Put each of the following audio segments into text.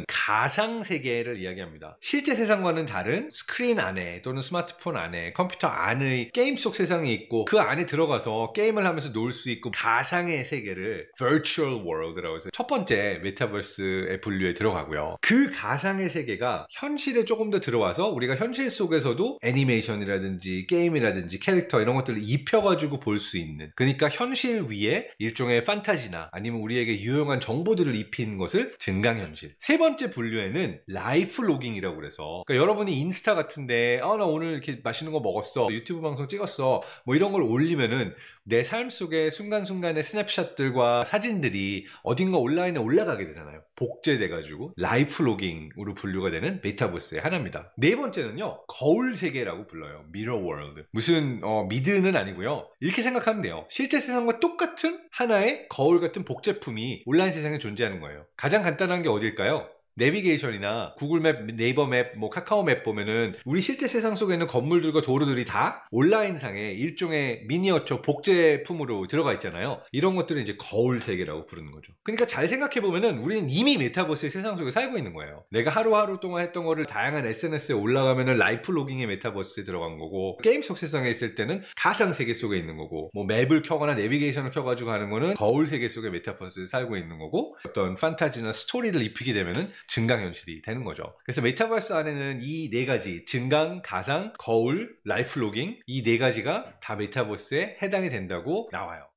가상 세계를 이야기합니다. 실제 세상과는 다른 스크린 안에 또는 스마트폰 안에 컴퓨터 안의 게임 속 세상이 있고 그 안에 들어가서 게임을 하면서 놀 수 있고 가상의 세계를 Virtual World라고 해서 첫 번째 메타버스의 분류에 들어가고요. 그 가상의 세계가 현실에 조금 더 들어와서 우리가 현실 속에서도 애니메이션이라든지 게임이라든지 캐릭터 이런 것들을 입혀가지고 볼 수 있는, 그러니까 현실 위에 일종의 판타지나 아니면 우리에게 유용한 정보들을 입힌 것을 증강현실. 세 번째 분류에는 라이프 로깅이라고 그래서, 그러니까 여러분이 인스타 같은데 나 오늘 이렇게 맛있는 거 먹었어, 유튜브 방송 찍었어, 뭐 이런 걸 올리면은 내 삶 속의 순간순간의 스냅샷들과 사진들이 어딘가 온라인에 올라가게 되잖아요. 복제돼가지고 라이프 로깅으로 분류가 되는 메타버스의 하나입니다. 네 번째는요, 거울 세계라고 불러요. 미러 월드. 무슨 미드는 아니고요. 이렇게 생각하면 돼요. 실제 세상과 똑같은 하나의 거울 같은 복제품이 온라인 세상에 존재하는 거예요. 가장 간단한 게 어딜까요? 내비게이션이나 구글 맵, 네이버 맵, 뭐 카카오 맵 보면은 우리 실제 세상 속에 있는 건물들과 도로들이 다 온라인상의 일종의 미니어처 복제품으로 들어가 있잖아요. 이런 것들을 이제 거울 세계라고 부르는 거죠. 그러니까 잘 생각해 보면은 우리는 이미 메타버스의 세상 속에 살고 있는 거예요. 내가 하루하루 동안 했던 거를 다양한 SNS에 올라가면은 라이프 로깅의 메타버스에 들어간 거고, 게임 속 세상에 있을 때는 가상 세계 속에 있는 거고, 뭐 맵을 켜거나 내비게이션을 켜가지고 하는 거는 거울 세계 속의 메타버스에 살고 있는 거고, 어떤 판타지나 스토리를 입히게 되면은 증강현실이 되는 거죠. 그래서 메타버스 안에는 이 네 가지, 증강, 가상, 거울, 라이프 로깅, 이 네 가지가 다 메타버스에 해당이 된다고 나와요.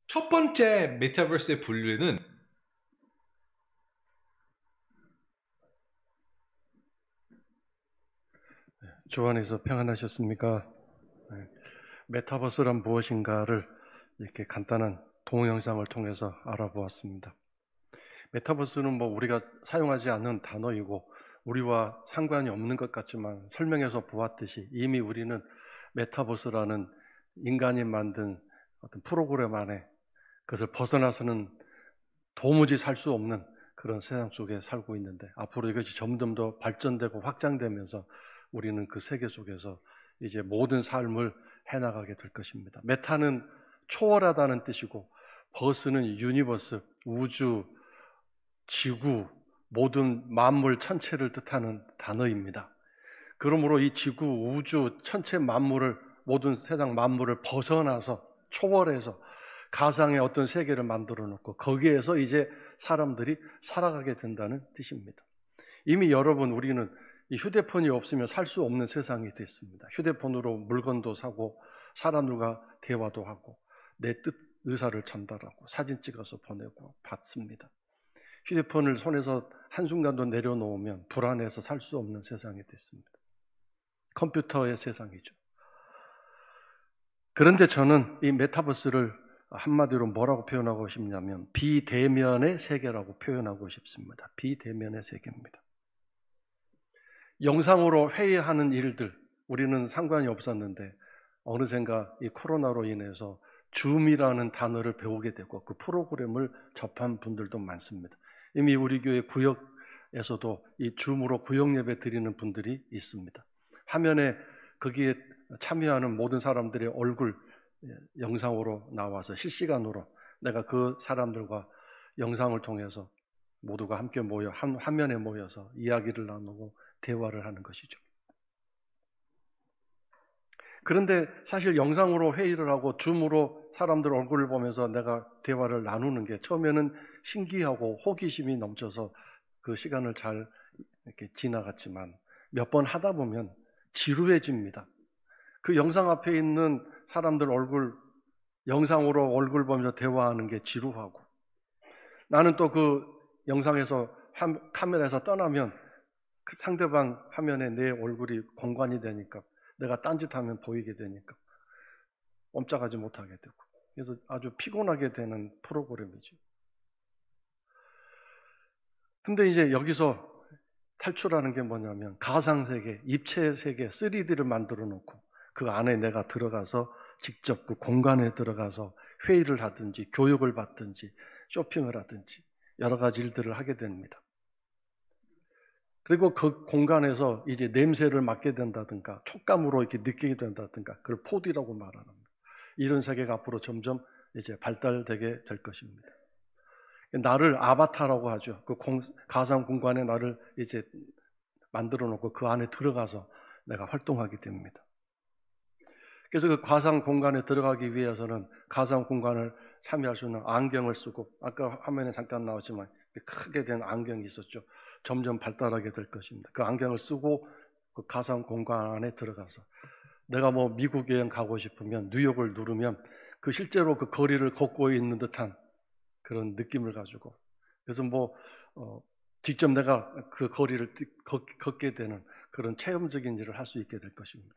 첫 번째 메타버스의 분류는 주 안에서 평안하셨습니까? 메타버스란 무엇인가를 이렇게 간단한 동영상을 통해서 알아보았습니다. 메타버스는 뭐 우리가 사용하지 않는 단어이고 우리와 상관이 없는 것 같지만, 설명해서 보았듯이 이미 우리는 메타버스라는 인간이 만든 어떤 프로그램 안에 그것을 벗어나서는 도무지 살 수 없는 그런 세상 속에 살고 있는데, 앞으로 이것이 점점 더 발전되고 확장되면서 우리는 그 세계 속에서 이제 모든 삶을 해나가게 될 것입니다. 메타는 초월하다는 뜻이고, 버스는 유니버스, 우주, 지구, 모든 만물 천체를 뜻하는 단어입니다. 그러므로 이 지구, 우주, 천체 만물을, 모든 세상 만물을 벗어나서 초월해서 가상의 어떤 세계를 만들어 놓고 거기에서 이제 사람들이 살아가게 된다는 뜻입니다. 이미 여러분, 우리는 이 휴대폰이 없으면 살 수 없는 세상이 됐습니다. 휴대폰으로 물건도 사고 사람들과 대화도 하고 내 뜻, 의사를 전달하고 사진 찍어서 보내고 받습니다. 휴대폰을 손에서 한순간도 내려놓으면 불안해서 살 수 없는 세상이 됐습니다. 컴퓨터의 세상이죠. 그런데 저는 이 메타버스를 한마디로 뭐라고 표현하고 싶냐면 비대면의 세계라고 표현하고 싶습니다. 비대면의 세계입니다. 영상으로 회의하는 일들, 우리는 상관이 없었는데 어느샌가 이 코로나로 인해서 줌이라는 단어를 배우게 되고 그 프로그램을 접한 분들도 많습니다. 이미 우리 교회 구역에서도 이 줌으로 구역 예배 드리는 분들이 있습니다. 화면에 거기에 참여하는 모든 사람들의 얼굴 영상으로 나와서 실시간으로 내가 그 사람들과 영상을 통해서 모두가 함께 모여 한 화면에 모여서 이야기를 나누고 대화를 하는 것이죠. 그런데 사실 영상으로 회의를 하고 줌으로 사람들 얼굴을 보면서 내가 대화를 나누는 게 처음에는 신기하고 호기심이 넘쳐서 그 시간을 잘 이렇게 지나갔지만 몇 번 하다 보면 지루해집니다. 그 영상 앞에 있는 사람들 얼굴, 영상으로 얼굴 보면서 대화하는 게 지루하고, 나는 또 그 영상에서 카메라에서 떠나면 그 상대방 화면에 내 얼굴이 공간이 되니까 내가 딴짓하면 보이게 되니까 꼼짝하지 못하게 되고, 그래서 아주 피곤하게 되는 프로그램이죠. 근데 이제 여기서 탈출하는 게 뭐냐면 가상세계, 입체세계, 3D를 만들어 놓고 그 안에 내가 들어가서 직접 그 공간에 들어가서 회의를 하든지 교육을 받든지 쇼핑을 하든지 여러 가지 일들을 하게 됩니다. 그리고 그 공간에서 이제 냄새를 맡게 된다든가 촉감으로 이렇게 느끼게 된다든가 그걸 4D라고 말하는 거예요. 이런 세계가 앞으로 점점 이제 발달되게 될 것입니다. 나를 아바타라고 하죠. 그 가상 공간에 나를 이제 만들어 놓고 그 안에 들어가서 내가 활동하게 됩니다. 그래서 그 가상 공간에 들어가기 위해서는 가상 공간을 참여할 수 있는 안경을 쓰고, 아까 화면에 잠깐 나왔지만 크게 된 안경이 있었죠. 점점 발달하게 될 것입니다. 그 안경을 쓰고 그 가상 공간 안에 들어가서 내가 뭐 미국 여행 가고 싶으면 뉴욕을 누르면 그 실제로 그 거리를 걷고 있는 듯한 그런 느낌을 가지고, 그래서 뭐 직접 내가 그 거리를 걷게 되는 그런 체험적인 일을 할 수 있게 될 것입니다.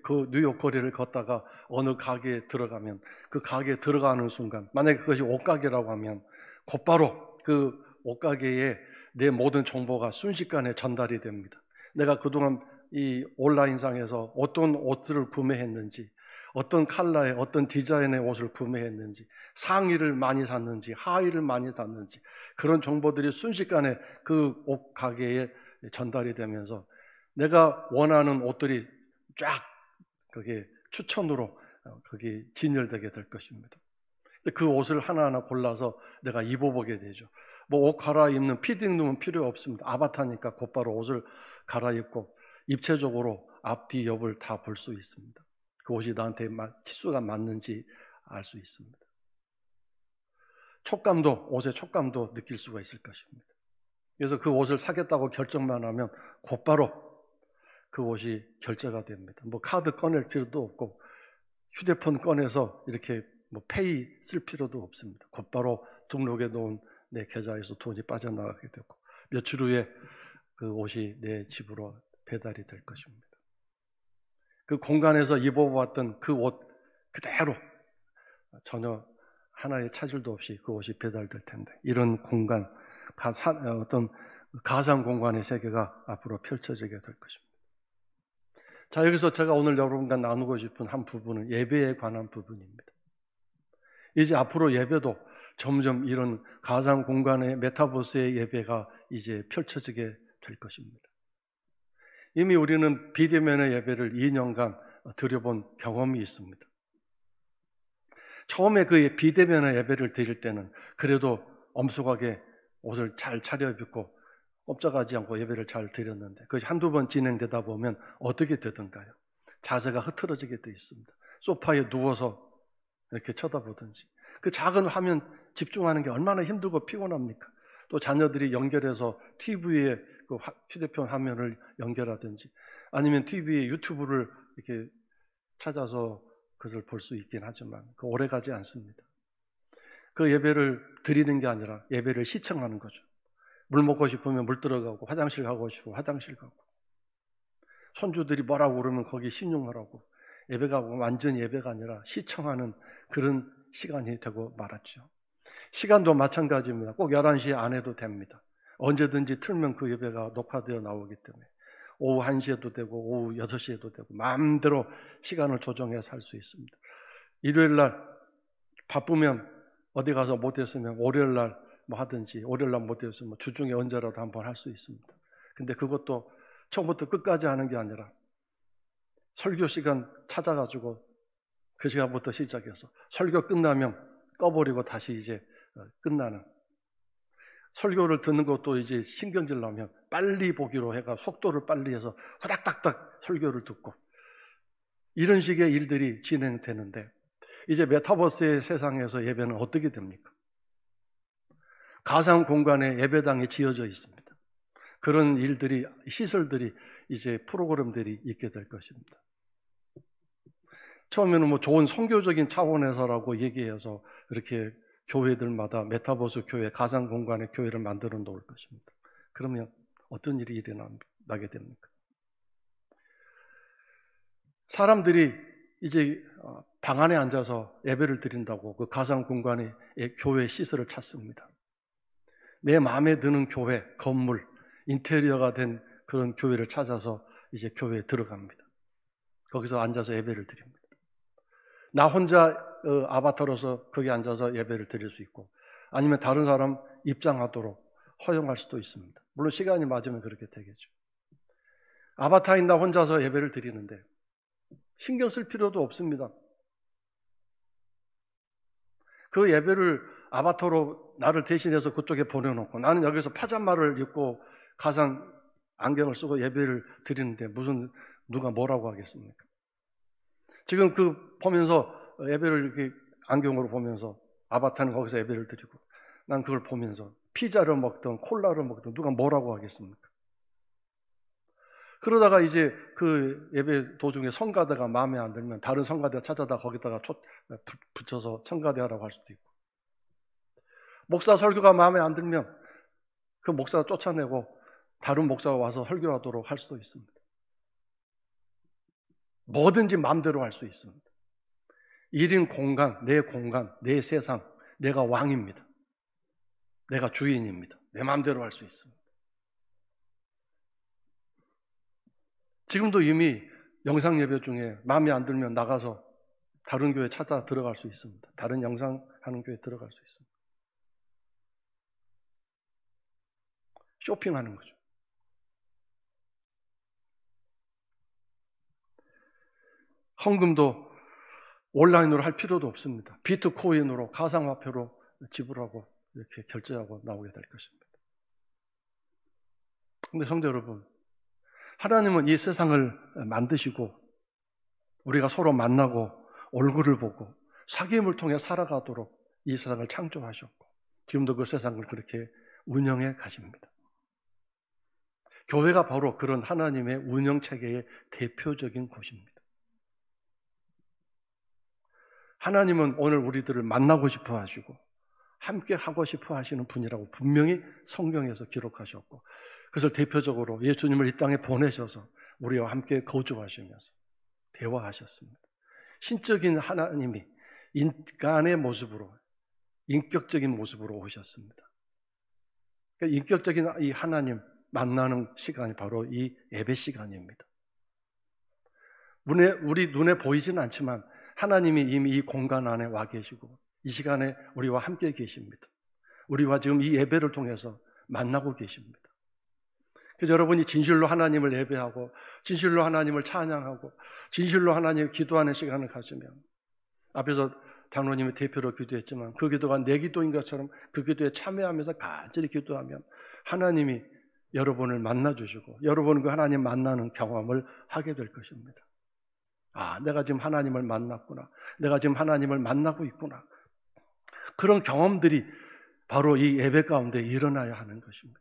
그 뉴욕 거리를 걷다가 어느 가게에 들어가면 그 가게에 들어가는 순간, 만약에 그것이 옷가게라고 하면 곧바로 그 옷가게에 내 모든 정보가 순식간에 전달이 됩니다. 내가 그동안 이 온라인상에서 어떤 옷들을 구매했는지, 어떤 컬러의 어떤 디자인의 옷을 구매했는지, 상의를 많이 샀는지 하의를 많이 샀는지, 그런 정보들이 순식간에 그 옷 가게에 전달이 되면서 내가 원하는 옷들이 쫙 그게 추천으로 그게 진열되게 될 것입니다. 그 옷을 하나하나 골라서 내가 입어보게 되죠. 뭐 옷 갈아입는 피딩룸은 필요 없습니다. 아바타니까 곧바로 옷을 갈아입고 입체적으로 앞뒤 옆을 다 볼 수 있습니다. 그 옷이 나한테 치수가 맞는지 알 수 있습니다. 촉감도, 옷의 촉감도 느낄 수가 있을 것입니다. 그래서 그 옷을 사겠다고 결정만 하면 곧바로 그 옷이 결제가 됩니다. 뭐 카드 꺼낼 필요도 없고 휴대폰 꺼내서 이렇게 뭐 페이 쓸 필요도 없습니다. 곧바로 등록해 놓은 내 계좌에서 돈이 빠져나가게 되고 며칠 후에 그 옷이 내 집으로 배달이 될 것입니다. 그 공간에서 입어봤던 그 옷 그대로 전혀 하나의 차질도 없이 그 옷이 배달될 텐데, 이런 공간, 어떤 가상 공간의 세계가 앞으로 펼쳐지게 될 것입니다. 자, 여기서 제가 오늘 여러분과 나누고 싶은 한 부분은 예배에 관한 부분입니다. 이제 앞으로 예배도 점점 이런 가상 공간의 메타버스의 예배가 이제 펼쳐지게 될 것입니다. 이미 우리는 비대면의 예배를 2년간 드려본 경험이 있습니다. 처음에 그 비대면의 예배를 드릴 때는 그래도 엄숙하게 옷을 잘 차려입고 꼼짝하지 않고 예배를 잘 드렸는데, 그것이 한두 번 진행되다 보면 어떻게 되던가요? 자세가 흐트러지게 되어 있습니다. 소파에 누워서 이렇게 쳐다보든지, 그 작은 화면 집중하는 게 얼마나 힘들고 피곤합니까? 또 자녀들이 연결해서 TV에 그 휴대폰 화면을 연결하든지, 아니면 TV에 유튜브를 이렇게 찾아서 그것을 볼 수 있긴 하지만 그 오래 가지 않습니다. 그 예배를 드리는 게 아니라 예배를 시청하는 거죠. 물 먹고 싶으면 물 들어가고, 화장실 가고 싶으면 화장실 가고, 손주들이 뭐라고 그러면 거기 신용하라고, 예배가 완전 예배가 아니라 시청하는 그런 시간이 되고 말았죠. 시간도 마찬가지입니다. 꼭 11시 안 해도 됩니다. 언제든지 틀면 그 예배가 녹화되어 나오기 때문에 오후 1시에도 되고 오후 6시에도 되고 마음대로 시간을 조정해서 할 수 있습니다. 일요일날 바쁘면 어디 가서 못했으면 월요일날 뭐 하든지, 월요일날 못했으면 주중에 언제라도 한번 할 수 있습니다. 근데 그것도 처음부터 끝까지 하는 게 아니라 설교 시간 찾아가지고 그 시간부터 시작해서 설교 끝나면 꺼버리고 다시 이제 끝나는, 설교를 듣는 것도 이제 신경질 나면 빨리 보기로 해가 속도를 빨리 해서 후닥닥닥 설교를 듣고, 이런 식의 일들이 진행되는데, 이제 메타버스의 세상에서 예배는 어떻게 됩니까? 가상 공간에 예배당이 지어져 있습니다. 그런 일들이, 시설들이, 이제 프로그램들이 있게 될 것입니다. 처음에는 뭐 좋은 선교적인 차원에서라고 얘기해서 이렇게 교회들마다 메타버스 교회, 가상 공간의 교회를 만들어 놓을 것입니다. 그러면 어떤 일이 일어나게 됩니까? 사람들이 이제 방 안에 앉아서 예배를 드린다고 그 가상 공간의 교회 시설을 찾습니다. 내 마음에 드는 교회, 건물, 인테리어가 된 그런 교회를 찾아서 이제 교회에 들어갑니다. 거기서 앉아서 예배를 드립니다. 나 혼자 아바타로서 거기 앉아서 예배를 드릴 수 있고, 아니면 다른 사람 입장하도록 허용할 수도 있습니다. 물론 시간이 맞으면 그렇게 되겠죠. 아바타인 나 혼자서 예배를 드리는데 신경 쓸 필요도 없습니다. 그 예배를 아바타로 나를 대신해서 그쪽에 보내놓고 나는 여기서 파자마를 입고 가상 안경을 쓰고 예배를 드리는데 무슨 누가 뭐라고 하겠습니까? 지금 그 보면서 예배를 이렇게 안경으로 보면서 아바타는 거기서 예배를 드리고 난 그걸 보면서 피자를 먹든 콜라를 먹든 누가 뭐라고 하겠습니까? 그러다가 이제 그 예배 도중에 성가대가 마음에 안 들면 다른 성가대 찾아다 거기다가 붙여서 성가대하라고 할 수도 있고, 목사 설교가 마음에 안 들면 그 목사가 쫓아내고 다른 목사가 와서 설교하도록 할 수도 있습니다. 뭐든지 마음대로 할 수 있습니다. 1인 공간, 내 세상, 내가 왕입니다. 내가 주인입니다. 내 마음대로 할 수 있습니다. 지금도 이미 영상 예배 중에 마음에 안 들면 나가서 다른 교회 찾아 들어갈 수 있습니다. 다른 영상하는 교회 들어갈 수 있습니다. 쇼핑하는 거죠. 헌금도 온라인으로 할 필요도 없습니다. 비트코인으로 가상화폐로 지불하고 이렇게 결제하고 나오게 될 것입니다. 그런데 성도 여러분, 하나님은 이 세상을 만드시고 우리가 서로 만나고 얼굴을 보고 사귐을 통해 살아가도록 이 세상을 창조하셨고 지금도 그 세상을 그렇게 운영해 가십니다. 교회가 바로 그런 하나님의 운영체계의 대표적인 곳입니다. 하나님은 오늘 우리들을 만나고 싶어 하시고 함께 하고 싶어 하시는 분이라고 분명히 성경에서 기록하셨고, 그것을 대표적으로 예수님을 이 땅에 보내셔서 우리와 함께 거주하시면서 대화하셨습니다. 신적인 하나님이 인간의 모습으로, 인격적인 모습으로 오셨습니다. 그러니까 인격적인 이 하나님 만나는 시간이 바로 이 예배 시간입니다. 우리 눈에 보이지는 않지만 하나님이 이미 이 공간 안에 와 계시고 이 시간에 우리와 함께 계십니다. 우리와 지금 이 예배를 통해서 만나고 계십니다. 그래서 여러분이 진실로 하나님을 예배하고 진실로 하나님을 찬양하고 진실로 하나님 기도하는 시간을 가지면, 앞에서 장로님이 대표로 기도했지만 그 기도가 내 기도인 것처럼 그 기도에 참여하면서 간절히 기도하면 하나님이 여러분을 만나주시고 여러분은 그 하나님 만나는 경험을 하게 될 것입니다. 아, 내가 지금 하나님을 만났구나. 내가 지금 하나님을 만나고 있구나. 그런 경험들이 바로 이 예배 가운데 일어나야 하는 것입니다.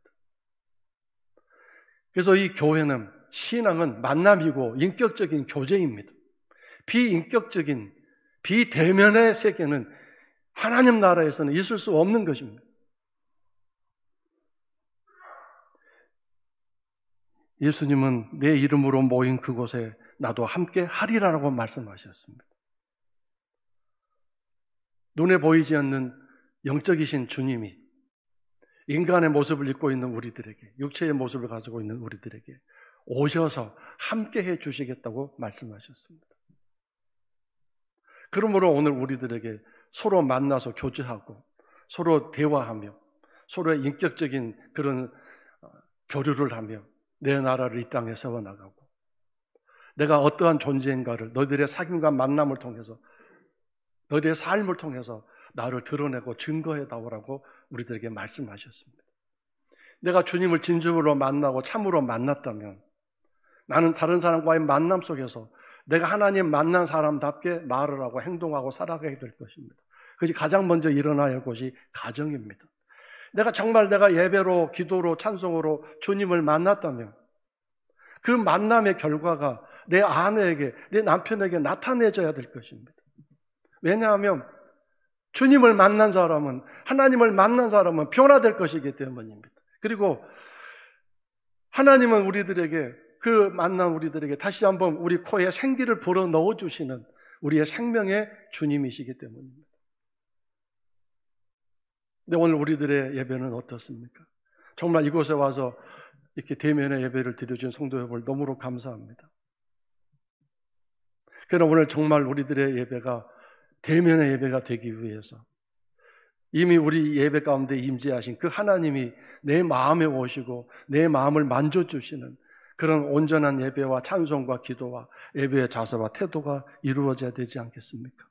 그래서 이 교회는, 신앙은 만남이고 인격적인 교제입니다. 비인격적인, 비대면의 세계는 하나님 나라에서는 있을 수 없는 것입니다. 예수님은 내 이름으로 모인 그곳에 나도 함께 하리라라고 말씀하셨습니다. 눈에 보이지 않는 영적이신 주님이 인간의 모습을 입고 있는 우리들에게, 육체의 모습을 가지고 있는 우리들에게 오셔서 함께 해 주시겠다고 말씀하셨습니다. 그러므로 오늘 우리들에게 서로 만나서 교제하고 서로 대화하며 서로의 인격적인 그런 교류를 하며 내 나라를 이 땅에 세워나가고 내가 어떠한 존재인가를 너희들의 사귐과 만남을 통해서, 너희들의 삶을 통해서 나를 드러내고 증거해 나오라고 우리들에게 말씀하셨습니다. 내가 주님을 진정으로 만나고 참으로 만났다면 나는 다른 사람과의 만남 속에서 내가 하나님 만난 사람답게 말을 하고 행동하고 살아가게 될 것입니다. 그것이 가장 먼저 일어나야 할 것이 가정입니다. 내가 예배로, 기도로, 찬송으로 주님을 만났다면 그 만남의 결과가 내 아내에게, 내 남편에게 나타내져야 될 것입니다. 왜냐하면 주님을 만난 사람은, 하나님을 만난 사람은 변화될 것이기 때문입니다. 그리고 하나님은 우리들에게, 그 만난 우리들에게 다시 한번 우리 코에 생기를 불어 넣어주시는 우리의 생명의 주님이시기 때문입니다. 근데 오늘 우리들의 예배는 어떻습니까? 정말 이곳에 와서 이렇게 대면의 예배를 드려준 성도 여러분을 너무로 감사합니다. 그러나 오늘 정말 우리들의 예배가 대면의 예배가 되기 위해서 이미 우리 예배 가운데 임재하신 그 하나님이 내 마음에 오시고 내 마음을 만져주시는 그런 온전한 예배와 찬송과 기도와 예배의 자세와 태도가 이루어져야 되지 않겠습니까?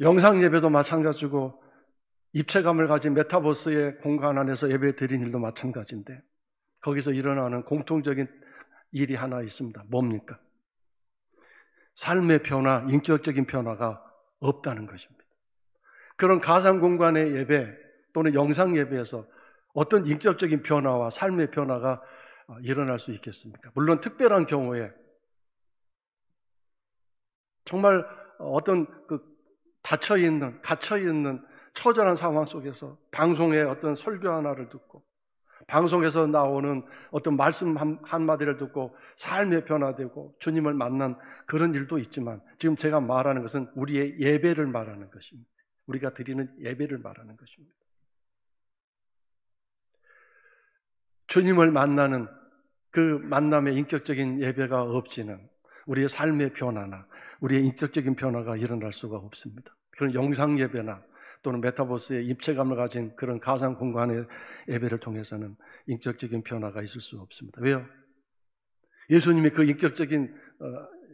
영상 예배도 마찬가지고 입체감을 가진 메타버스의 공간 안에서 예배 드리는 일도 마찬가지인데 거기서 일어나는 공통적인 일이 하나 있습니다. 뭡니까? 삶의 변화, 인격적인 변화가 없다는 것입니다. 그런 가상 공간의 예배 또는 영상 예배에서 어떤 인격적인 변화와 삶의 변화가 일어날 수 있겠습니까? 물론 특별한 경우에 정말 어떤 갇혀있는 처절한 상황 속에서 방송의 어떤 설교 하나를 듣고 방송에서 나오는 어떤 말씀 한마디를 듣고 삶의 변화되고 주님을 만난 그런 일도 있지만 지금 제가 말하는 것은 우리의 예배를 말하는 것입니다. 우리가 드리는 예배를 말하는 것입니다. 주님을 만나는 그 만남의 인격적인 예배가 없지는 우리의 삶의 변화나 우리의 인격적인 변화가 일어날 수가 없습니다. 그런 영상 예배나 또는 메타버스의 입체감을 가진 그런 가상 공간의 예배를 통해서는 인격적인 변화가 있을 수 없습니다. 왜요? 예수님이 그 인격적인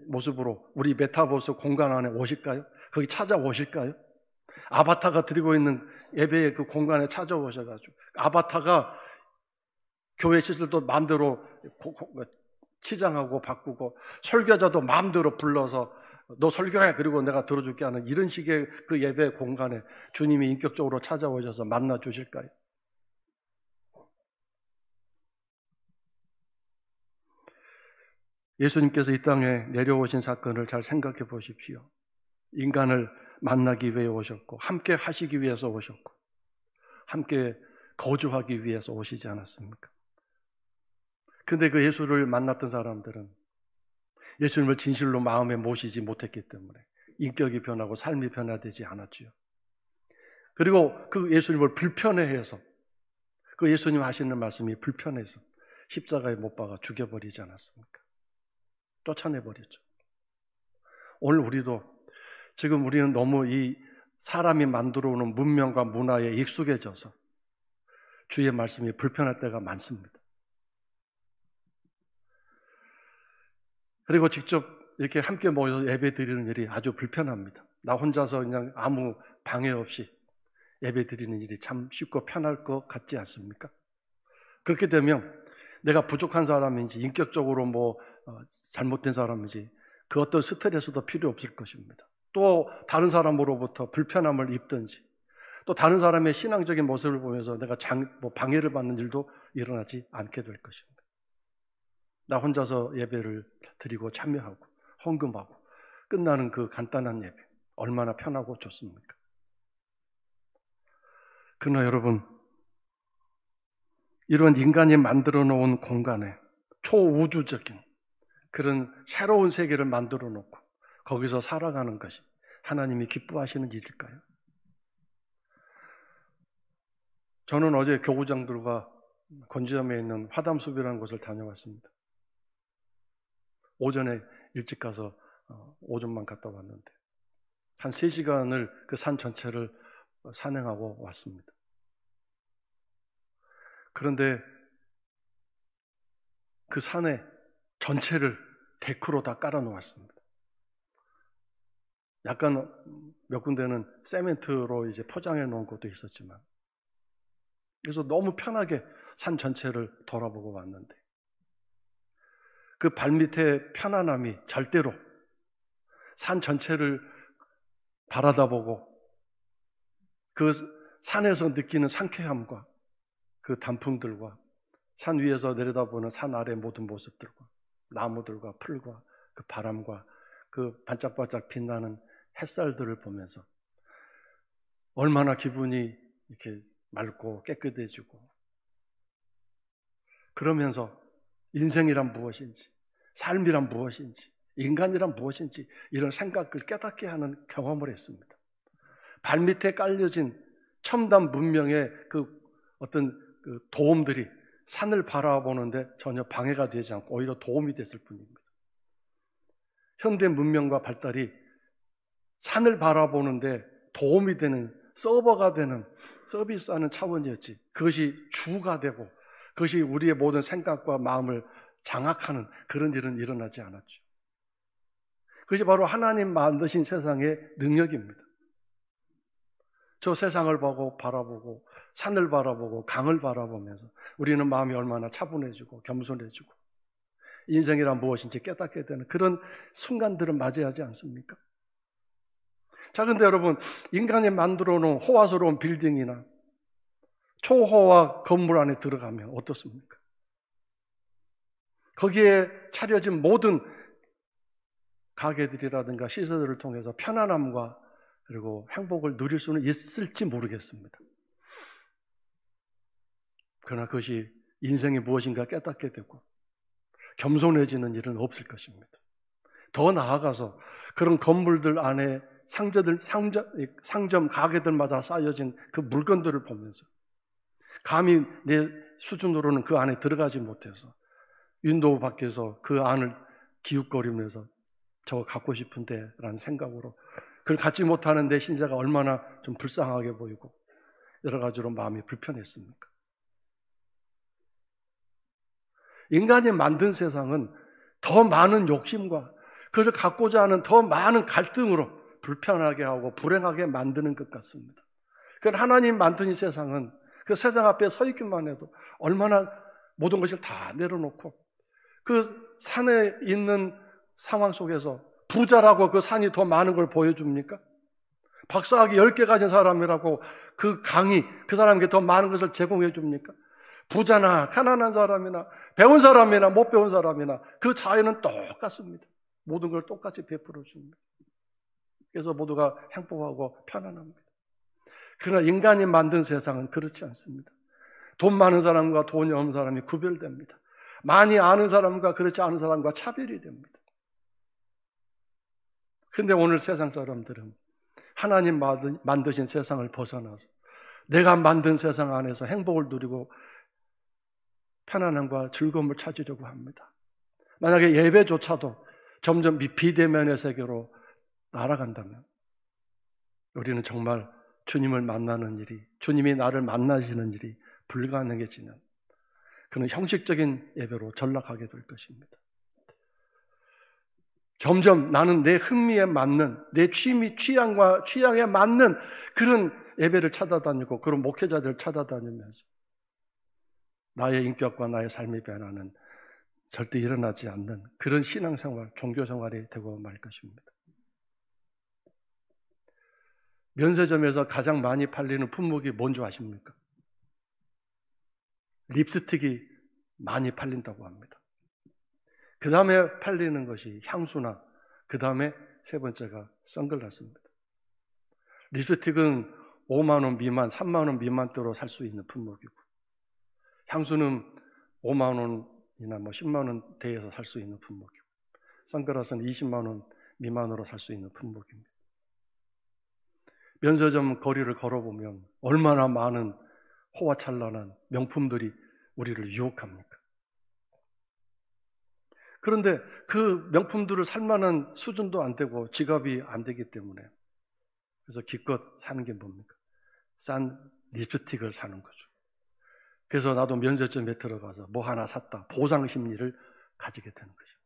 모습으로 우리 메타버스 공간 안에 오실까요? 거기 찾아오실까요? 아바타가 드리고 있는 예배의 그 공간에 찾아오셔가지고 아바타가 교회 시설도 마음대로 치장하고 바꾸고 설교자도 마음대로 불러서 너 설교해 그리고 내가 들어줄게 하는 이런 식의 그 예배 공간에 주님이 인격적으로 찾아오셔서 만나 주실까요? 예수님께서 이 땅에 내려오신 사건을 잘 생각해 보십시오. 인간을 만나기 위해 오셨고 함께 하시기 위해서 오셨고 함께 거주하기 위해서 오시지 않았습니까? 근데 그 예수를 만났던 사람들은 예수님을 진실로 마음에 모시지 못했기 때문에 인격이 변하고 삶이 변화되지 않았지요. 그리고 그 예수님을 불편해해서 그 예수님 하시는 말씀이 불편해서 십자가에 못 박아 죽여버리지 않았습니까? 쫓아내버렸죠. 오늘 우리도 지금 우리는 너무 이 사람이 만들어 오는 문명과 문화에 익숙해져서 주의 말씀이 불편할 때가 많습니다. 그리고 직접 이렇게 함께 모여서 예배 드리는 일이 아주 불편합니다. 나 혼자서 그냥 아무 방해 없이 예배 드리는 일이 참 쉽고 편할 것 같지 않습니까? 그렇게 되면 내가 부족한 사람인지 인격적으로 잘못된 사람인지 그 어떤 스트레스도 필요 없을 것입니다. 또 다른 사람으로부터 불편함을 입든지 또 다른 사람의 신앙적인 모습을 보면서 내가 방해를 받는 일도 일어나지 않게 될 것입니다. 나 혼자서 예배를 드리고 참여하고 헌금하고 끝나는 그 간단한 예배 얼마나 편하고 좋습니까? 그러나 여러분 이런 인간이 만들어 놓은 공간에 초우주적인 그런 새로운 세계를 만들어 놓고 거기서 살아가는 것이 하나님이 기뻐하시는 일일까요? 저는 어제 교구장들과 건지점에 있는 화담숲이라는 곳을 다녀왔습니다. 오전에 일찍 가서 오전만 갔다 왔는데 한 3시간을 그 산 전체를 산행하고 왔습니다. 그런데 그 산에 전체를 데크로 다 깔아 놓았습니다. 약간 몇 군데는 세멘트로 이제 포장해 놓은 곳도 있었지만 그래서 너무 편하게 산 전체를 돌아보고 왔는데 그 발밑의 편안함이 절대로 산 전체를 바라다보고 그 산에서 느끼는 상쾌함과 그 단풍들과 산 위에서 내려다보는 산 아래 모든 모습들과 나무들과 풀과 그 바람과 그 반짝반짝 빛나는 햇살들을 보면서 얼마나 기분이 이렇게 맑고 깨끗해지고 그러면서 인생이란 무엇인지 삶이란 무엇인지 인간이란 무엇인지 이런 생각을 깨닫게 하는 경험을 했습니다. 발밑에 깔려진 첨단 문명의 그 어떤 그 도움들이 산을 바라보는데 전혀 방해가 되지 않고 오히려 도움이 됐을 뿐입니다. 현대 문명과 발달이 산을 바라보는데 도움이 되는 서버가 되는 서비스하는 차원이었지 그것이 주가 되고 그것이 우리의 모든 생각과 마음을 장악하는 그런 일은 일어나지 않았죠. 그것이 바로 하나님 만드신 세상의 능력입니다. 저 세상을 바라보고 산을 바라보고 강을 바라보면서 우리는 마음이 얼마나 차분해지고 겸손해지고 인생이란 무엇인지 깨닫게 되는 그런 순간들을 맞이하지 않습니까? 자, 근데 여러분, 인간이 만들어 놓은 호화스러운 빌딩이나 초호화 건물 안에 들어가면 어떻습니까? 거기에 차려진 모든 가게들이라든가 시설들을 통해서 편안함과 그리고 행복을 누릴 수는 있을지 모르겠습니다. 그러나 그것이 인생이 무엇인가 깨닫게 되고 겸손해지는 일은 없을 것입니다. 더 나아가서 그런 건물들 안에 상점 가게들마다 쌓여진 그 물건들을 보면서 감히 내 수준으로는 그 안에 들어가지 못해서 윈도우 밖에서 그 안을 기웃거리면서 저거 갖고 싶은데 라는 생각으로 그걸 갖지 못하는 내 신세가 얼마나 좀 불쌍하게 보이고 여러 가지로 마음이 불편했습니까? 인간이 만든 세상은 더 많은 욕심과 그것을 갖고자 하는 더 많은 갈등으로 불편하게 하고 불행하게 만드는 것 같습니다. 그러나 하나님 만든 이 세상은 그 세상 앞에 서 있기만 해도 얼마나 모든 것을 다 내려놓고 그 산에 있는 상황 속에서 부자라고 그 산이 더 많은 걸 보여줍니까? 박사학위 10개 가진 사람이라고 그 강이 그 사람에게 더 많은 것을 제공해 줍니까? 부자나 가난한 사람이나 배운 사람이나 못 배운 사람이나 그 차이는 똑같습니다. 모든 걸 똑같이 베풀어 줍니다. 그래서 모두가 행복하고 편안합니다. 그러나 인간이 만든 세상은 그렇지 않습니다. 돈 많은 사람과 돈이 없는 사람이 구별됩니다. 많이 아는 사람과 그렇지 않은 사람과 차별이 됩니다. 그런데 오늘 세상 사람들은 하나님 만드신 세상을 벗어나서 내가 만든 세상 안에서 행복을 누리고 편안함과 즐거움을 찾으려고 합니다. 만약에 예배조차도 점점 비대면의 세계로 날아간다면 우리는 정말 주님을 만나는 일이, 주님이 나를 만나시는 일이 불가능해지는 그런 형식적인 예배로 전락하게 될 것입니다. 점점 나는 내 흥미에 맞는, 내 취향에 맞는 그런 예배를 찾아다니고 그런 목회자들을 찾아다니면서 나의 인격과 나의 삶의 변화는 절대 일어나지 않는 그런 신앙생활, 종교생활이 되고 말 것입니다. 면세점에서 가장 많이 팔리는 품목이 뭔지 아십니까? 립스틱이 많이 팔린다고 합니다. 그 다음에 팔리는 것이 향수나 그 다음에 세 번째가 선글라스입니다. 립스틱은 5만 원 미만, 3만 원 미만대로 살 수 있는 품목이고 향수는 5만 원이나 10만 원대에서 살 수 있는 품목이고 선글라스는 20만 원 미만으로 살 수 있는 품목입니다. 면세점 거리를 걸어보면 얼마나 많은 호화찬란한 명품들이 우리를 유혹합니까? 그런데 그 명품들을 살 만한 수준도 안 되고 지갑이 안 되기 때문에 그래서 기껏 사는 게 뭡니까? 싼 립스틱을 사는 거죠. 그래서 나도 면세점에 들어가서 뭐 하나 샀다. 보상 심리를 가지게 되는 것입니다.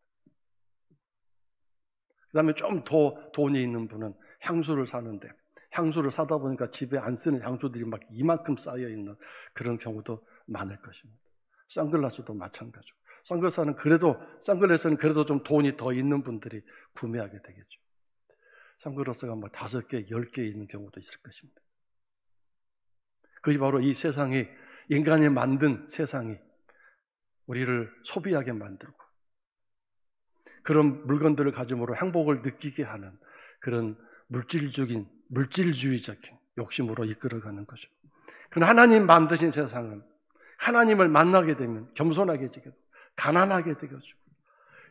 그 다음에 좀 더 돈이 있는 분은 향수를 사는데 향수를 사다 보니까 집에 안 쓰는 향수들이 막 이만큼 쌓여 있는 그런 경우도 많을 것입니다. 선글라스도 마찬가지고. 선글라스는 그래도 좀 돈이 더 있는 분들이 구매하게 되겠죠. 선글라스가 5개, 10개 있는 경우도 있을 것입니다. 그것이 바로 이 세상이, 인간이 만든 세상이 우리를 소비하게 만들고 그런 물건들을 가짐으로 행복을 느끼게 하는 그런 물질주의적인 욕심으로 이끌어가는 거죠. 그러나 하나님 만드신 세상은 하나님을 만나게 되면 겸손하게 되고 가난하게 되어지고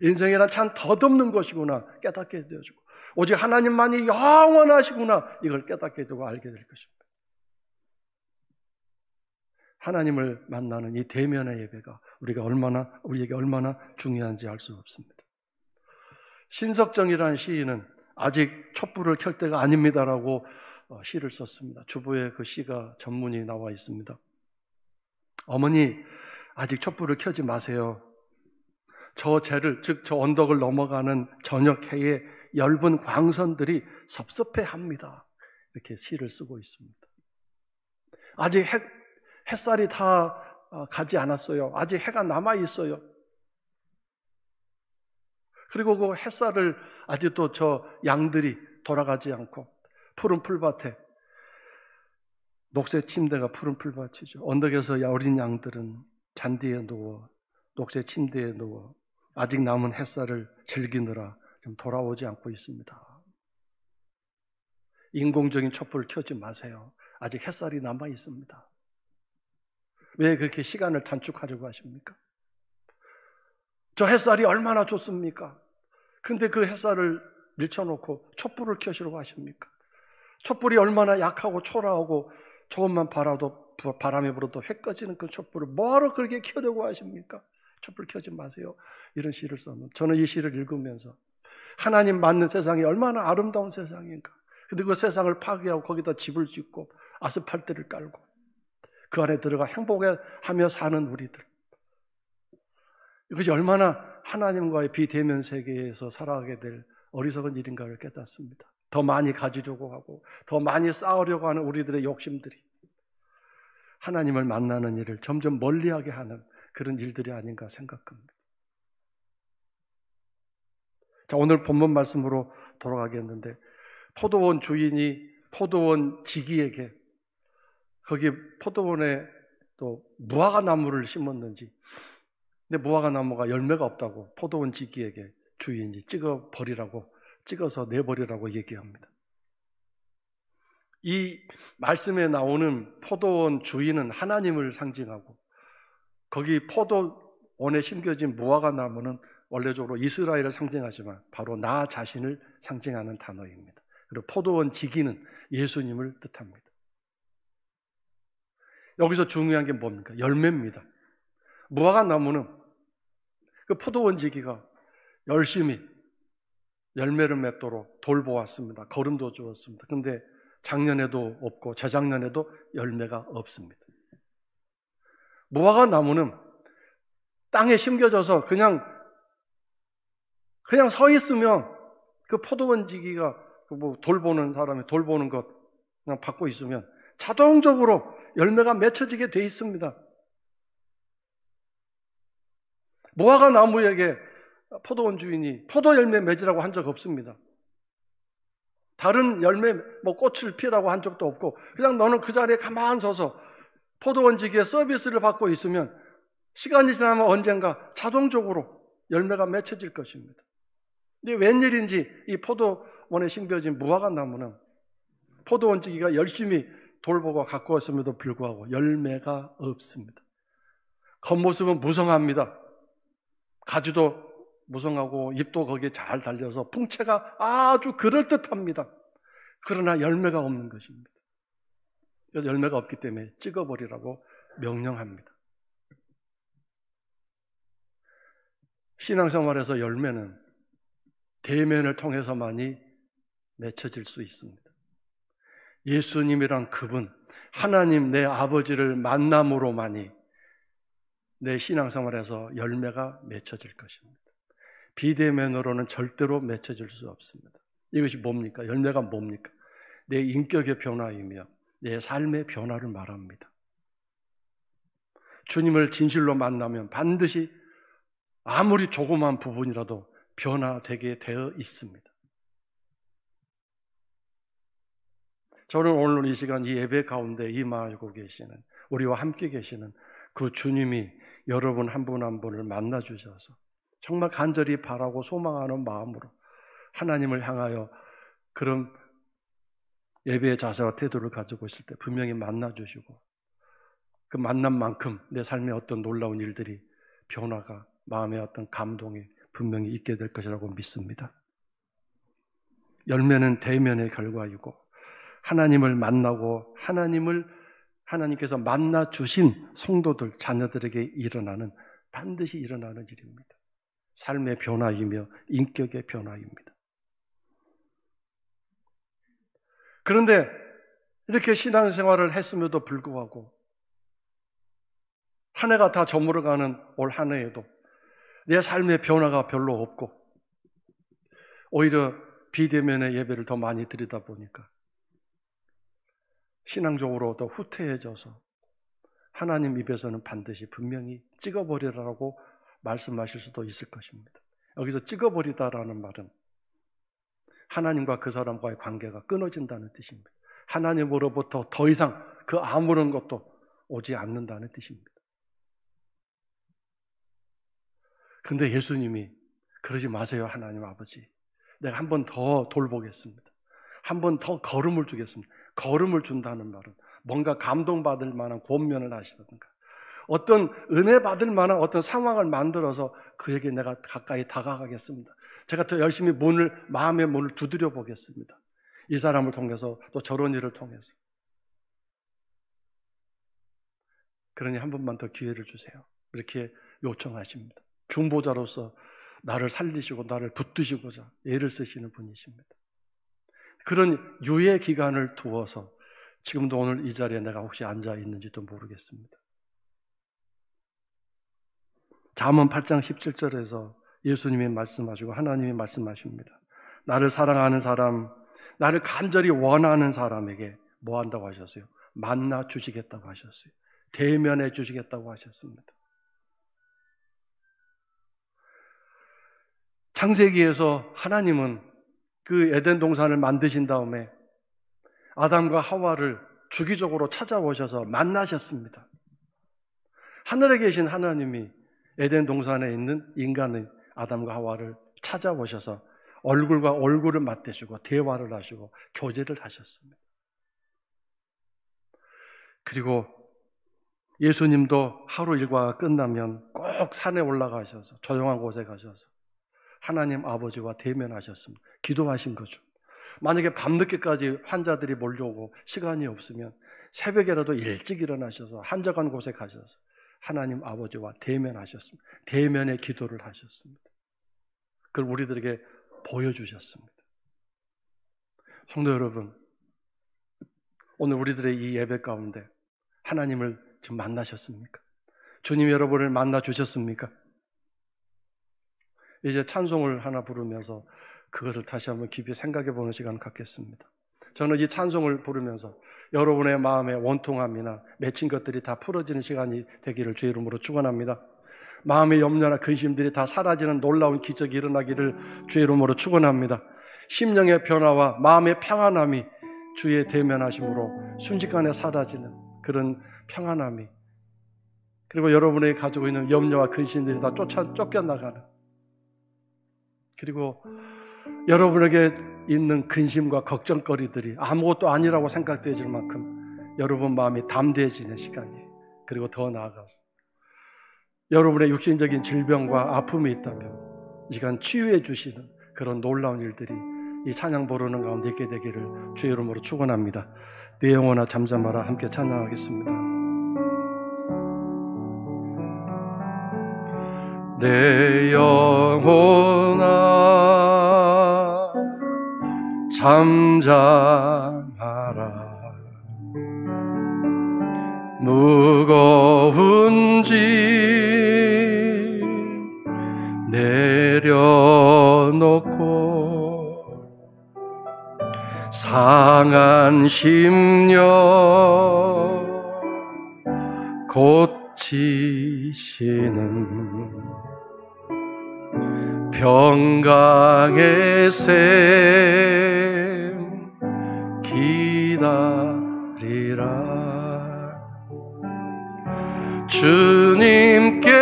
인생이란 참 덧없는 것이구나 깨닫게 되어지고 오직 하나님만이 영원하시구나 이걸 깨닫게 되고 알게 될 것입니다. 하나님을 만나는 이 대면의 예배가 우리에게 얼마나 중요한지 알 수 없습니다. 신석정이라는 시인은 아직 촛불을 켤 때가 아닙니다라고 시를 썼습니다. 주보에 그 시가 전문이 나와 있습니다. 어머니, 아직 촛불을 켜지 마세요. 저 언덕을 넘어가는 저녁 해에 엷은 광선들이 섭섭해합니다. 이렇게 시를 쓰고 있습니다. 아직 햇살이 다 가지 않았어요. 아직 해가 남아 있어요. 그리고 그 햇살을 아직도 저 양들이 돌아가지 않고 푸른 풀밭에, 녹색 침대가 푸른 풀밭이죠. 언덕에서 어린 양들은 잔디에 누워, 녹색 침대에 누워 아직 남은 햇살을 즐기느라 좀 돌아오지 않고 있습니다. 인공적인 촛불을 켜지 마세요. 아직 햇살이 남아 있습니다. 왜 그렇게 시간을 단축하려고 하십니까? 저 햇살이 얼마나 좋습니까? 근데 그 햇살을 밀쳐놓고 촛불을 켜시려고 하십니까? 촛불이 얼마나 약하고 초라하고 조금만 바람이 불어도 회 꺼지는 그 촛불을 뭐하러 그렇게 켜려고 하십니까? 촛불 켜지 마세요. 이런 시를 써요. 저는 이 시를 읽으면서 하나님 맞는 세상이 얼마나 아름다운 세상인가. 근데 그 세상을 파괴하고 거기다 집을 짓고 아스팔트를 깔고 그 안에 들어가 행복해하며 사는 우리들. 이것이 얼마나 하나님과의 비대면 세계에서 살아가게 될 어리석은 일인가를 깨닫습니다. 더 많이 가지려고 하고 더 많이 쌓으려고 하는 우리들의 욕심들이 하나님을 만나는 일을 점점 멀리하게 하는 그런 일들이 아닌가 생각합니다. 자, 오늘 본문 말씀으로 돌아가겠는데, 포도원 주인이 포도원 지기에게 거기 포도원에 또 무화과 나무를 심었는지, 근데 무화과 나무가 열매가 없다고 포도원 지기에게 주인이 찍어서 내버리라고 얘기합니다. 이 말씀에 나오는 포도원 주인은 하나님을 상징하고, 거기 포도원에 심겨진 무화과 나무는 원래적으로 이스라엘을 상징하지만 바로 나 자신을 상징하는 단어입니다. 그리고 포도원 지기는 예수님을 뜻합니다. 여기서 중요한 게 뭡니까? 열매입니다. 무화과 나무는 그 포도원 지기가 열심히 열매를 맺도록 돌보았습니다. 거름도 주었습니다. 그런데 작년에도 없고 재작년에도 열매가 없습니다. 무화과 나무는 땅에 심겨져서 그냥 서 있으면 그 포도원 지기가 돌보는 사람이 돌보는 것 그냥 받고 있으면 자동적으로 열매가 맺혀지게 돼 있습니다. 무화과 나무에게 포도원 주인이 포도 열매 맺으라고 한 적 없습니다. 다른 열매, 꽃을 피우라고 한 적도 없고, 그냥 너는 그 자리에 가만히 서서 포도원 지기의 서비스를 받고 있으면 시간이 지나면 언젠가 자동적으로 열매가 맺혀질 것입니다. 근데 웬일인지 이 포도원에 심겨진 무화과 나무는 포도원 지기가 열심히 돌보고 가꾸었음에도 불구하고 열매가 없습니다. 겉모습은 무성합니다. 가지도 무성하고 잎도 거기에 잘 달려서 풍채가 아주 그럴듯합니다. 그러나 열매가 없는 것입니다. 그래서 열매가 없기 때문에 찍어버리라고 명령합니다. 신앙생활에서 열매는 대면을 통해서만이 맺혀질 수 있습니다. 예수님이란 그분, 하나님 내 아버지를 만남으로만이 내 신앙생활에서 열매가 맺혀질 것입니다. 비대면으로는 절대로 맺혀질 수 없습니다. 이것이 뭡니까? 열매가 뭡니까? 내 인격의 변화이며 내 삶의 변화를 말합니다. 주님을 진실로 만나면 반드시 아무리 조그만 부분이라도 변화되게 되어 있습니다. 저는 오늘 이 시간 이 예배 가운데 임하고 계시는, 우리와 함께 계시는 그 주님이 여러분 한 분 한 분을 만나 주셔서 정말 간절히 바라고 소망하는 마음으로 하나님을 향하여 그런 예배의 자세와 태도를 가지고 있을 때 분명히 만나 주시고, 그 만남만큼 내 삶에 어떤 놀라운 일들이, 변화가, 마음의 어떤 감동이 분명히 있게 될 것이라고 믿습니다. 열매는 대면의 결과이고, 하나님을 만나고 하나님께서 만나 주신 성도들, 자녀들에게 반드시 일어나는 일입니다. 삶의 변화이며 인격의 변화입니다. 그런데 이렇게 신앙생활을 했음에도 불구하고 한 해가 다 저물어가는 올 한 해에도 내 삶의 변화가 별로 없고 오히려 비대면의 예배를 더 많이 드리다 보니까 신앙적으로 더 후퇴해져서 하나님 입에서는 반드시 분명히 찍어버리라고 말씀하실 수도 있을 것입니다. 여기서 찍어버리다라는 말은 하나님과 그 사람과의 관계가 끊어진다는 뜻입니다. 하나님으로부터 더 이상 그 아무런 것도 오지 않는다는 뜻입니다. 근데 예수님이 그러지 마세요, 하나님 아버지. 내가 한 번 더 돌보겠습니다. 한 번 더 걸음을 주겠습니다. 걸음을 준다는 말은 뭔가 감동받을 만한 권면을 하시던가, 어떤 은혜 받을 만한 어떤 상황을 만들어서 그에게 내가 가까이 다가가겠습니다. 제가 더 열심히 마음의 문을 두드려 보겠습니다. 이 사람을 통해서, 또 저런 일을 통해서. 그러니 한 번만 더 기회를 주세요. 이렇게 요청하십니다. 중보자로서 나를 살리시고 나를 붙드시고자 애를 쓰시는 분이십니다. 그런 유예 기간을 두어서 지금도 오늘 이 자리에 내가 혹시 앉아 있는지도 모르겠습니다. 잠언 8장 17절에서 예수님이 말씀하시고 하나님이 말씀하십니다. 나를 사랑하는 사람, 나를 간절히 원하는 사람에게 뭐 한다고 하셨어요? 만나 주시겠다고 하셨어요. 대면해 주시겠다고 하셨습니다. 창세기에서 하나님은 그 에덴 동산을 만드신 다음에 아담과 하와를 주기적으로 찾아오셔서 만나셨습니다. 하늘에 계신 하나님이 에덴 동산에 있는 인간의 아담과 하와를 찾아오셔서 얼굴과 얼굴을 맞대시고 대화를 하시고 교제를 하셨습니다. 그리고 예수님도 하루 일과가 끝나면 꼭 산에 올라가셔서 조용한 곳에 가셔서 하나님 아버지와 대면하셨습니다. 기도하신 거죠. 만약에 밤늦게까지 환자들이 몰려오고 시간이 없으면 새벽에라도 일찍 일어나셔서 한적한 곳에 가셔서 하나님 아버지와 대면하셨습니다. 대면의 기도를 하셨습니다. 그걸 우리들에게 보여주셨습니다. 성도 여러분, 오늘 우리들의 이 예배 가운데 하나님을 지금 만나셨습니까? 주님 여러분을 만나 주셨습니까? 이제 찬송을 하나 부르면서 그것을 다시 한번 깊이 생각해 보는 시간을 갖겠습니다. 저는 이 찬송을 부르면서 여러분의 마음의 원통함이나 맺힌 것들이 다 풀어지는 시간이 되기를 주의 이름으로 축원합니다. 마음의 염려나 근심들이 다 사라지는 놀라운 기적이 일어나기를 주의 이름으로 축원합니다. 심령의 변화와 마음의 평안함이 주의 대면하심으로 순식간에 사라지는 그런 평안함이, 그리고 여러분이 가지고 있는 염려와 근심들이 다 쫓겨나가는, 그리고 여러분에게 있는 근심과 걱정거리들이 아무것도 아니라고 생각되어질 만큼 여러분 마음이 담대해지는 시간이, 그리고 더 나아가서 여러분의 육신적인 질병과 아픔이 있다면 이 시간 치유해 주시는 그런 놀라운 일들이 이 찬양 부르는 가운데 있게 되기를 주의 이름으로 축원합니다. 내 영혼아 잠잠하라, 함께 찬양하겠습니다. 내 영혼아 잠잠하라, 무거운 짐 내려놓고 상한 심령 고치시는 평강의 샘 기다리라. 주님께서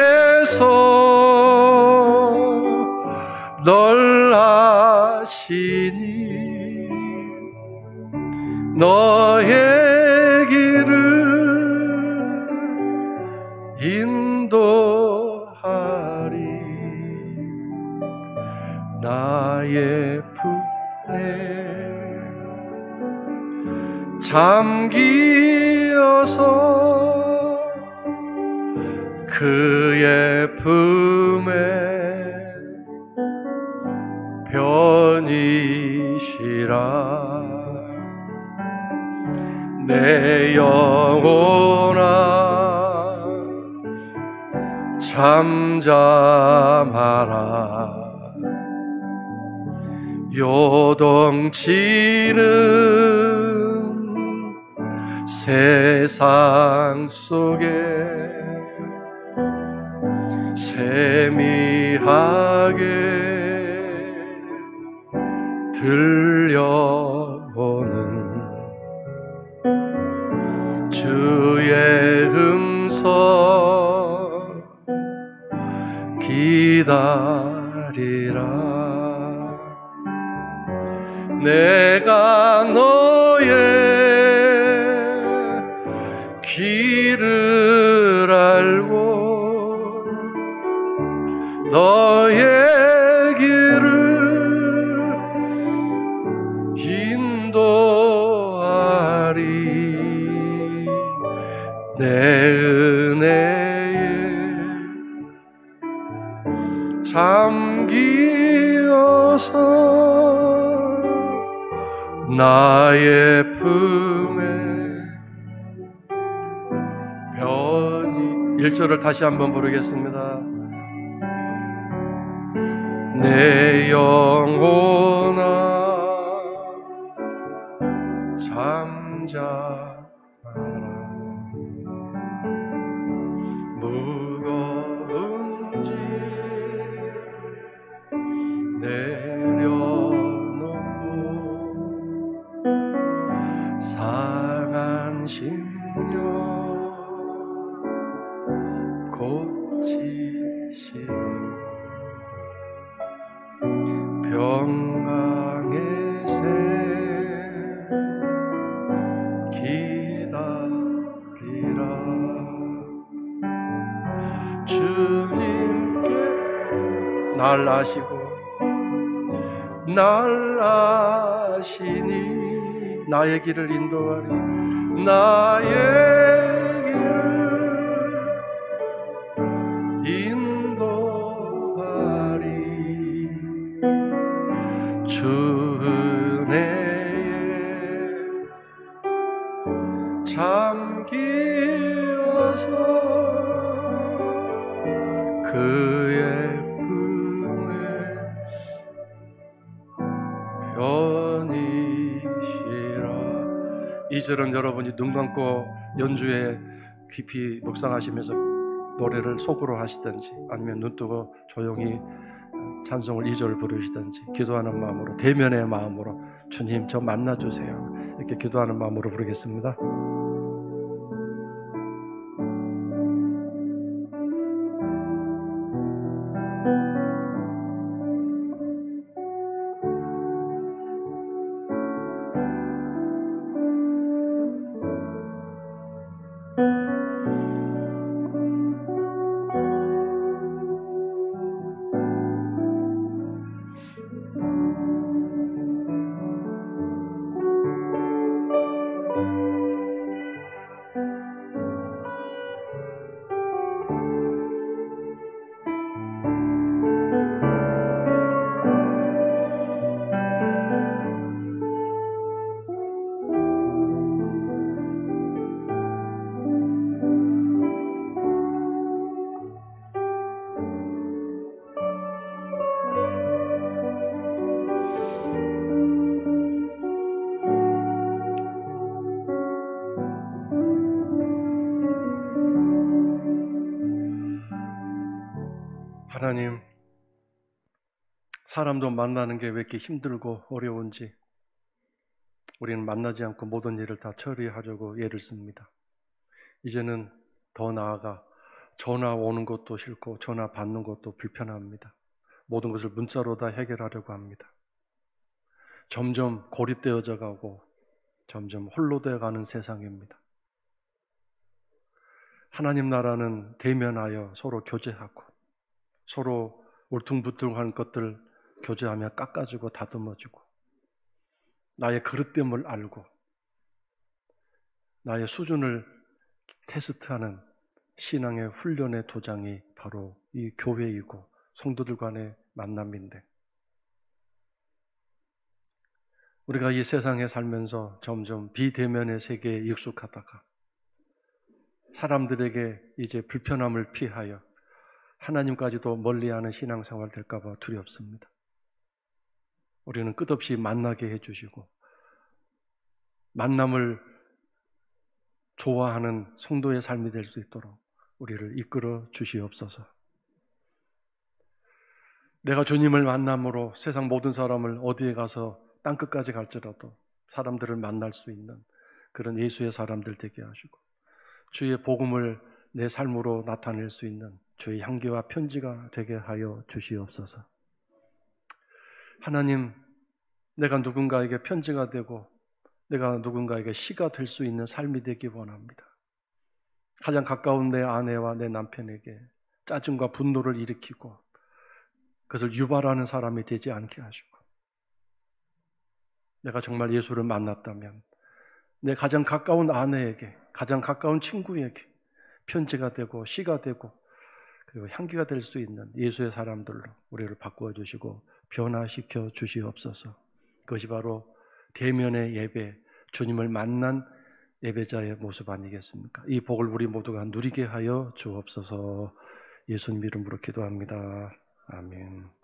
널 아시니 너의 길을 인도하리. 나의 품에 잠기어서 그의 품에 편히쉬라. 내 영혼아 잠잠하라. 요동치는 세상 속에 세미하게 들려오는 주의 음성 기다리라. 내가 너의 길을 알고 너의 길을 인도하리. 내 은혜에 잠기어서 나의 품에 편히. 1절을 다시 한번 부르겠습니다. 내 영혼아 잠자라. 무거운 짐 내려놓고 상한 심령 고치시. 평강의 새 기다리라. 주님께 날 아시고 날 아시니 나의 길을 인도하리. 나의 길을 인도하리. 주 은혜에 잠기어서 그의 품에 편히쉬라. 2절은 여러분이 눈 감고 연주에 깊이 묵상하시면서 노래를 속으로 하시든지 아니면 눈 뜨고 조용히 찬송을 2절 부르시든지 기도하는 마음으로, 대면의 마음으로 주님 저 만나주세요 이렇게 기도하는 마음으로 부르겠습니다. 하나님, 사람도 만나는 게 왜 이렇게 힘들고 어려운지 우리는 만나지 않고 모든 일을 다 처리하려고 애를 씁니다. 이제는 더 나아가 전화 오는 것도 싫고 전화 받는 것도 불편합니다. 모든 것을 문자로 다 해결하려고 합니다. 점점 고립되어져 가고 점점 홀로 되어 가는 세상입니다. 하나님 나라는 대면하여 서로 교제하고 서로 울퉁불퉁한 것들 교제하며 깎아주고 다듬어주고 나의 그릇됨을 알고 나의 수준을 테스트하는 신앙의 훈련의 도장이 바로 이 교회이고 성도들 간의 만남인데, 우리가 이 세상에 살면서 점점 비대면의 세계에 익숙하다가 사람들에게 이제 불편함을 피하여 하나님까지도 멀리하는 신앙생활 될까 봐 두렵습니다. 우리는 끝없이 만나게 해주시고 만남을 좋아하는 성도의 삶이 될 수 있도록 우리를 이끌어 주시옵소서. 내가 주님을 만남으로 세상 모든 사람을 어디에 가서 땅끝까지 갈지라도 사람들을 만날 수 있는 그런 예수의 사람들 되게 하시고, 주의 복음을 내 삶으로 나타낼 수 있는 주의 향기와 편지가 되게 하여 주시옵소서. 하나님, 내가 누군가에게 편지가 되고 내가 누군가에게 시가 될 수 있는 삶이 되기 원합니다. 가장 가까운 내 아내와 내 남편에게 짜증과 분노를 일으키고 그것을 유발하는 사람이 되지 않게 하시고, 내가 정말 예수를 만났다면 내 가장 가까운 아내에게, 가장 가까운 친구에게 편지가 되고 시가 되고 그리고 향기가 될 수 있는 예수의 사람들로 우리를 바꾸어 주시고 변화시켜 주시옵소서. 그것이 바로 대면의 예배, 주님을 만난 예배자의 모습 아니겠습니까? 이 복을 우리 모두가 누리게 하여 주옵소서. 예수님 이름으로 기도합니다. 아멘.